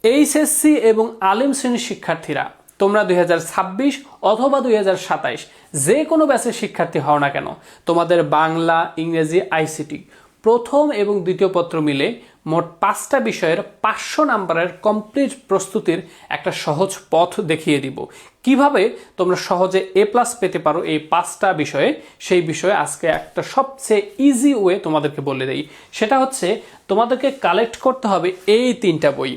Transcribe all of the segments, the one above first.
HSC এবং আলিম শ্রেণীর শিক্ষার্থীরা তোমরা 2026 অথবা 2027 যে কোনো ব্যাচের শিক্ষার্থী হও না কেন, তোমাদের বাংলা, ইংরেজি, আইসিটি প্রথম এবং দ্বিতীয় পত্র মিলে মোট 5টা বিষয়ের 500 নাম্বারের কমপ্লিট প্রস্তুতির একটা সহজ পথ দেখিয়ে দিব। কিভাবে তোমরা সহজে এ প্লাস পেতে পারো এই 5টা বিষয়ে, সেই বিষয়ে আজকে একটা সবচেয়ে ইজি ওয়ে তোমাদেরকে বলে দেই। সেটা হচ্ছে তোমাদেরকে কালেক্ট করতে হবে এই 3টা বই,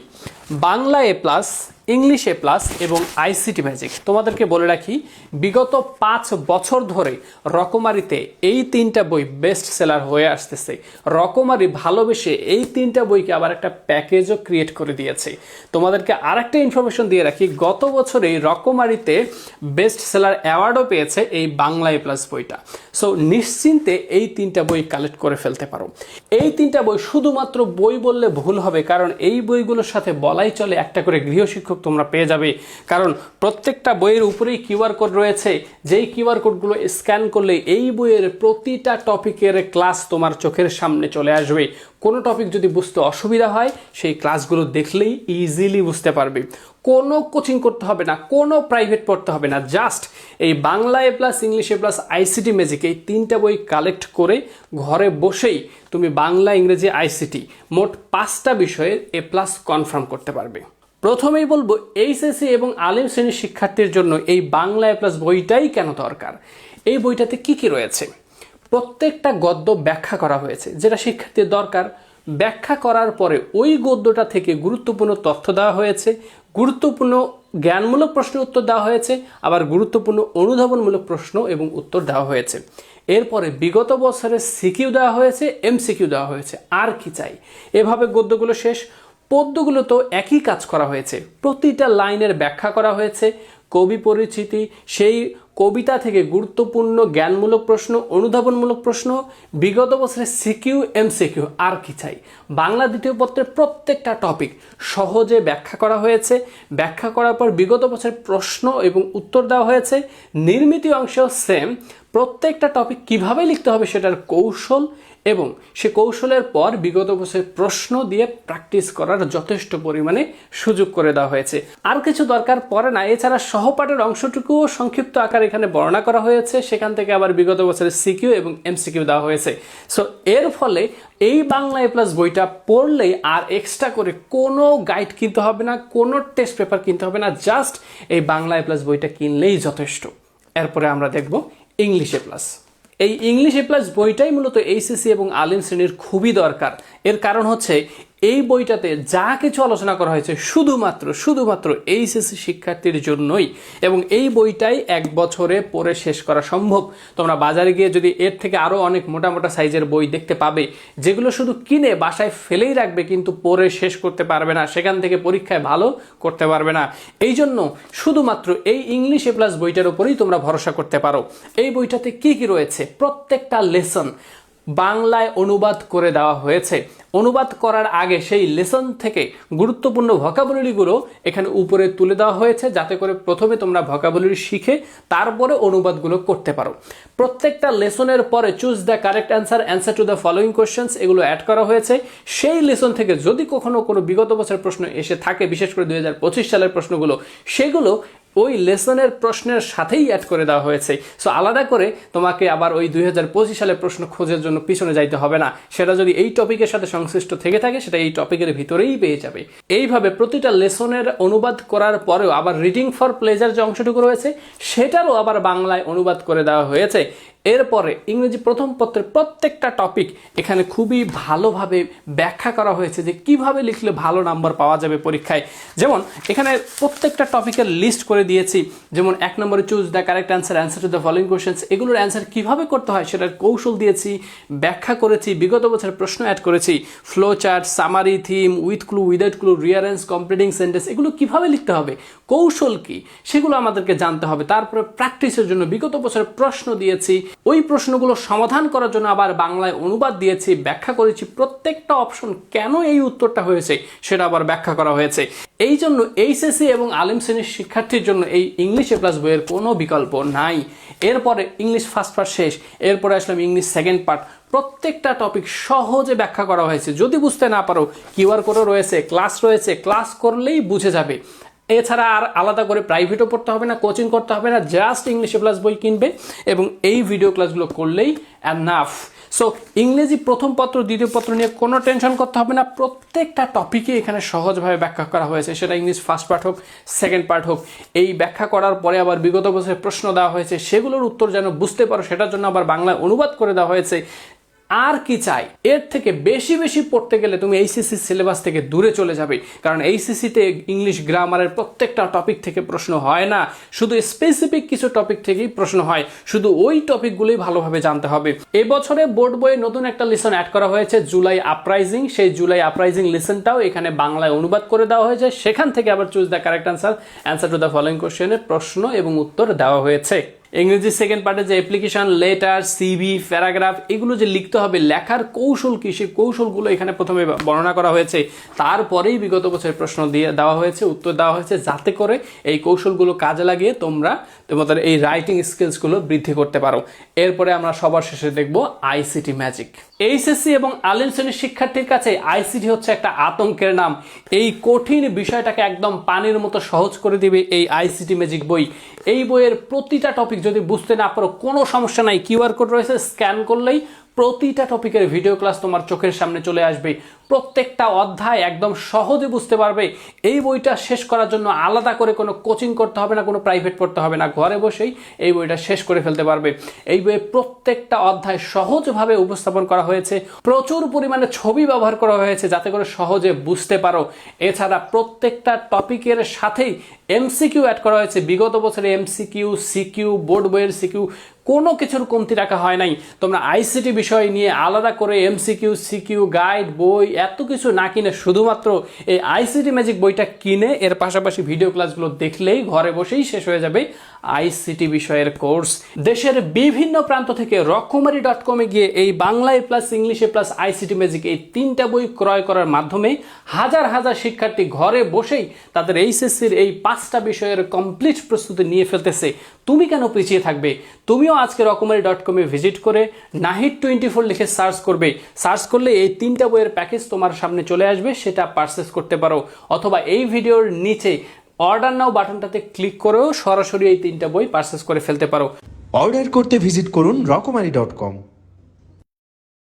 বাংলা এ প্লাস, ইংলিশ এ প্লাস এবং আইসিটি ম্যাজিক। তোমাদেরকে বলে রাখি, বিগত 5 বছর ধরে রকমারিতে এই 3টা বই বেস্ট সেলার হয়ে আসতেছে। রকমারি ভালোবেসে এই 3টা বইকে আবার একটা প্যাকেজও ক্রিয়েট করে দিয়েছে। তোমাদেরকে আরেকটা ইনফরমেশন দিয়ে রাখি, গত বছরে রকমারিতে বেস্ট সেলার অ্যাওয়ার্ডও পেয়েছে এই বাংলা এ প্লাস বইটা। সো নিশ্চিন্তে এই 3টা বই কালেক্ট করে ফেলতে পারো। এই 3টা বই শুধুমাত্র বই বললে ভুল হবে, কারণ এই বইগুলোর সাথে বলাই চলে একটা করে গৃহশিক্ষক তোমরা পেয়ে যাবে। কারণ প্রত্যেকটা বইয়ের উপরেই কিউআর কোড রয়েছে, যেই কিউআর কোডগুলো স্ক্যান করলে এই বইয়ের প্রতিটা টপিকের ক্লাস তোমার চোখের সামনে চলে আসবে। কোনো টপিক যদি বুঝতে অসুবিধা হয়, সেই ক্লাসগুলো দেখলেই ইজিলি বুঝতে পারবে। কোনো কোচিং করতে হবে না, কোনো প্রাইভেট পড়তে হবে না, জাস্ট এই বাংলা এ প্লাস, ইংলিশ এ প্লাস, আইসিটি ম্যাজিক এই 3টা বই কালেক্ট করে ঘরে বসেই তুমি বাংলা, ইংরেজি, আইসিটি মোট 5টা বিষয়ে এ প্লাস কনফার্ম করতে পারবে। প্রথমেই বলবো, এইচএসসি এবং আলিম শ্রেণীর শিক্ষার্থীর জন্য এই বাংলা এ প্লাস বইটাই কেন দরকার। এই বইটাতে কি কি রয়েছে? প্রত্যেকটা গদ্য ব্যাখ্যা করা হয়েছে, যেটা শিক্ষার্থীর দরকার। ব্যাখ্যা করার পরে ওই গদ্যটা থেকে গুরুত্বপূর্ণ তথ্য দেওয়া হয়েছে, গুরুত্বপূর্ণ জ্ঞানমূলক প্রশ্নের উত্তর দেওয়া হয়েছে, আবার গুরুত্বপূর্ণ অনুধাবনমূলক প্রশ্ন এবং উত্তর দেওয়া হয়েছে। এরপরে বিগত বছরের সিকিউ দেওয়া হয়েছে, এমসিকিউ দেওয়া হয়েছে। আর কি চাই? এভাবে গদ্যগুলো শেষ। পদ্যগুলো তো একই কাজ করা হয়েছে, প্রতিটা লাইনের ব্যাখ্যা করা হয়েছে, কবি পরিচিতি, সেই কবিতা থেকে গুরুত্বপূর্ণ জ্ঞানমূলক প্রশ্ন, অনুধাবনমূলক প্রশ্ন, বিগত বছরের সিকিউ, এমসিকিউ। আর কি চাই? বাংলা দ্বিতীয় পত্রের প্রত্যেকটা টপিক সহজে ব্যাখ্যা করা হয়েছে। ব্যাখ্যা করার পর বিগত বছরের প্রশ্ন এবং উত্তর দেওয়া হয়েছে। নির্মিত অংশেও সেম, প্রত্যেকটা টপিক কিভাবে লিখতে হবে সেটার কৌশল, এবং সে কৌশলের পর বিগত বছরের প্রশ্ন দিয়ে প্র্যাকটিস করার যথেষ্ট পরিমাণে সুযোগ করে দেওয়া হয়েছে। আর কিছু দরকার পড়ে না। এছাড়া সহপাঠের অংশটুকুও সংক্ষিপ্ত আকারে এখানে বর্ণনা করা হয়েছে, সেখান থেকে আবার বিগত বছরের সিকিউ এবং এমসিকিউ দেওয়া হয়েছে। সো এর ফলে এই বাংলা এ প্লাস বইটা পড়লেই আর এক্সট্রা করে কোনো গাইড কিনতে হবে না, কোনো টেস্ট পেপার কিনতে হবে না, জাস্ট এই বাংলা এ প্লাস বইটা কিনলেই যথেষ্ট। এরপরে আমরা দেখব ইংলিশ এ প্লাস। এই ইংলিশ এ প্লাস বইটাই মূলত এইচএসসি এবং আলিম শ্রেণীর খুবই দরকার। এর কারণ হচ্ছে এই বইটাতে যা কিছু আলোচনা করা হয়েছে শুধুমাত্র এইচএসসি শিক্ষার্থীর জন্যই, এবং এই বইটাই 1 বছরে পড়ে শেষ করা সম্ভব। তোমরা বাজারে গিয়ে যদি এর থেকে আরও অনেক মোটা সাইজের বই দেখতে পাবে, যেগুলো শুধু কিনে বাসায় ফেলেই রাখবে কিন্তু পড়ে শেষ করতে পারবে না, সেখান থেকে পরীক্ষায় ভালো করতে পারবে না। এই জন্য শুধুমাত্র এই ইংলিশ এ প্লাস বইটার উপরেই তোমরা ভরসা করতে পারো। এই বইটাতে কি কি রয়েছে? প্রত্যেকটা লেসন বাংলায় অনুবাদ করে দেওয়া হয়েছে। অনুবাদ করার আগে সেই লেসন থেকে গুরুত্বপূর্ণ ভোকাবুলারিগুলো এখানে উপরে তুলে দেওয়া হয়েছে, যাতে করে প্রথমে তোমরা ভোকাবুলারি শিখে তারপরে অনুবাদগুলো করতে পারো। প্রত্যেকটা লেসনের পরে choose the correct answer to the following questions এগুলো অ্যাড করা হয়েছে। সেই লেসন থেকে যদি কখনো কোনো বিগত বছরের প্রশ্ন এসে থাকে, বিশেষ করে 2025 সালের প্রশ্নগুলো, সেগুলো ওই লেসনের প্রশ্নের সাথেই অ্যাড করে দেওয়া হয়েছে। সো আলাদা করে তোমাকে আবার ওই 2025 সালের প্রশ্ন খোঁজার জন্য পিছনে যাইতে হবে না। সেটা যদি এই টপিকের সাথে সংশ্লিষ্ট থেকে থাকে, সেটা এই টপিকের ভিতরেই পেয়ে যাবে। এইভাবে প্রতিটা লেসনের অনুবাদ করার পরেও আবার রিডিং ফর প্লেজার যে অংশটুকু রয়েছে, সেটারও আবার বাংলায় অনুবাদ করে দেওয়া হয়েছে। এরপরে ইংরেজি প্রথম পত্রের প্রত্যেকটা টপিক এখানে খুবই ভালোভাবে ব্যাখ্যা করা হয়েছে, যে কিভাবে লিখলে ভালো নাম্বার পাওয়া যাবে পরীক্ষায়। যেমন এখানে প্রত্যেকটা টপিকের লিস্ট করে দিয়েছি। যেমন 1 নম্বরে choose the correct answer to the following questions, এগুলোর অ্যান্সার কিভাবে করতে হয় সেটার কৌশল দিয়েছি, ব্যাখ্যা করেছি, বিগত বছরের প্রশ্ন অ্যাড করেছি, flow chart, summary, theme, with clue, without clue, রিয়ারেন্স, completing sentence, এগুলো কিভাবে লিখতে হবে, কৌশল কি, সেগুলো আমাদেরকে জানতে হবে। তারপরে প্র্যাকটিসের জন্য বিগত বছরের প্রশ্ন দিয়েছি, ওই প্রশ্নগুলো সমাধান করার জন্য আবার বাংলায় অনুবাদ দিয়েছি, ব্যাখ্যা করেছি, প্রত্যেকটা অপশন কেন এই উত্তরটা হয়েছে সেটা আবার ব্যাখ্যা করা হয়েছে। এই জন্য এইচএসসি এবং আলিম শ্রেণীর শিক্ষার্থীর জন্য এই ইংলিশ এ প্লাস বইয়ের কোনো বিকল্প নাই। এরপরে ইংলিশ ফার্স্ট পার্ট শেষ, এরপরে আসলাম ইংলিশ সেকেন্ড পার্ট। প্রত্যেকটা টপিক সহজে ব্যাখ্যা করা হয়েছে। যদি বুঝতে না পারো, কিউআর কোডও রয়েছে, ক্লাস রয়েছে, ক্লাস করলেই বুঝে যাবে। এছাড়া আর আলাদা করে প্রাইভেটও পড়তে হবে না, কোচিং করতে হবে না, জাস্ট ইংলিশ প্লাস বই কিনবে এবং এই ভিডিও ক্লাসগুলো করলেই এনাফ। সো ইংরেজি প্রথম পত্র দ্বিতীয় পত্র নিয়ে কোনো টেনশন করতে হবে না, প্রত্যেকটা টপিকে এখানে সহজভাবে ব্যাখ্যা করা হয়েছে, সেটা ইংলিশ ফার্স্ট পার্ট হোক সেকেন্ড পার্ট হোক। এই ব্যাখ্যা করার পরে আবার বিগত বছরের প্রশ্ন দেওয়া হয়েছে, সেগুলোর উত্তর যেন বুঝতে পারো সেটার জন্য আবার বাংলায় অনুবাদ করে দেওয়া হয়েছে। আর কি চাই? এর থেকে বেশি বেশি পড়তে গেলে তুমি এইচএসসি সিলেবাস থেকে দূরে চলে যাবে, কারণ এইচএসসিতে ইংলিশ গ্রামারের প্রত্যেকটা টপিক থেকে প্রশ্ন হয় না, শুধু স্পেসিফিক কিছু টপিক থেকেই প্রশ্ন হয়, শুধু ওই টপিকগুলোই ভালোভাবে জানতে হবে। এবছরে বোর্ড বইয়ে নতুন একটা লেসন অ্যাড করা হয়েছে, জুলাই আপরাইজিং। সেই জুলাই আপরাইজিং লেসনটাও এখানে বাংলায় অনুবাদ করে দেওয়া হয়েছে, সেখান থেকে আবার choose the correct answer to the following কোশ্চেনের প্রশ্ন এবং উত্তর দেওয়া হয়েছে। ইংরেজি সেকেন্ড পার্টে যে অ্যাপ্লিকেশন, লেটার, সিভি, প্যারাগ্রাফ এগুলো যে লিখতে হবে, লেখার কৌশল কি, সেই কৌশলগুলো এখানে প্রথমে বর্ণনা করা হয়েছে, তারপরেই বিগত বছরের প্রশ্ন দিয়ে দেওয়া হয়েছে, উত্তর দেওয়া হয়েছে, যাতে করে এই কৌশলগুলো কাজে লাগিয়ে তোমরা তোমাদের এই রাইটিং স্কিলসগুলো বৃদ্ধি করতে পারো। এরপরে আমরা সবার শেষে দেখব আইসিটি ম্যাজিক। এইচএসসি এবং আলিম শ্রেণীর শিক্ষার্থীর কাছে আইসিটি হচ্ছে একটা আতঙ্কের নাম। এই কঠিন বিষয়টাকে একদম পানির মতো সহজ করে দিবে এই আইসিটি ম্যাজিক বই। এই বইয়ের প্রতিটা টপিক যদি বুঝতে না পারো কোনো সমস্যা নাই, কিউআর কোড রয়েছে, স্ক্যান করলেই প্রতিটা টপিকের ভিডিও ক্লাস তোমার চোখের সামনে চলে আসবে। প্রত্যেকটা অধ্যায় একদম সহজে বুঝতে পারবে। এই বইটা শেষ করার জন্য আলাদা করে কোনো কোচিং করতে হবে না, কোনো প্রাইভেট পড়তে হবে না, ঘরে বসেই এই বইটা শেষ করে ফেলতে পারবে। এই বইয়ে প্রত্যেকটা অধ্যায় সহজভাবে উপস্থাপন করা হয়েছে, প্রচুর পরিমাণে ছবি ব্যবহার করা হয়েছে যাতে করে সহজে বুঝতে পারো। এছাড়া প্রত্যেকটা টপিকের সাথেই এমসিকিউ অ্যাড করা হয়েছে। বিগত বছরে এমসিকিউ, সিকিউ, বোর্ড বইয়ের সিকিউ কোনো কিছুর কমতি রাখা হয় নাই। তোমরা আইসিটি বিষয় নিয়ে আলাদা করে এমসিকিউ, সিকিউ, গাইড, বই এত কিছু না কিনে শুধুমাত্র এই আইসিটি ম্যাজিক বইটা কিনে এর পাশাপাশি ভিডিও ক্লাসগুলো দেখলেই ঘরে বসেই শেষ হয়ে যাবে আইসিটি বিষয়ের কোর্স। দেশের বিভিন্ন প্রান্ত থেকে রকমারি.com-এ গিয়ে এই বাংলায় প্লাস ইংলিশে প্লাস আইসিটি ম্যাজিক এই 3টা বই ক্রয় করার মাধ্যমে হাজার হাজার শিক্ষার্থী ঘরে বসেই তাদের এইচএসসির এই 5টা বিষয়ের কমপ্লিট প্রস্তুতি নিয়ে ফেলতেছে। তুমি কেন পিছিয়ে থাকবে? তুমিও আজকে রকমারি.com-এ ভিজিট করে নাহিদ 24 লিখে সার্চ করবে। সার্চ করলে এই 3টা বইয়ের প্যাকেজ তোমার সামনে চলে আসবে, সেটা পারচেস করতে পারো, অথবা এই ভিডিওর নিচে অর্ডার নাও বাটনটাতে ক্লিক করেও সরাসরি এই 3টা বই পারচেস করে ফেলতে পারো। অর্ডার করতে ভিজিট করুন রকমারি.com।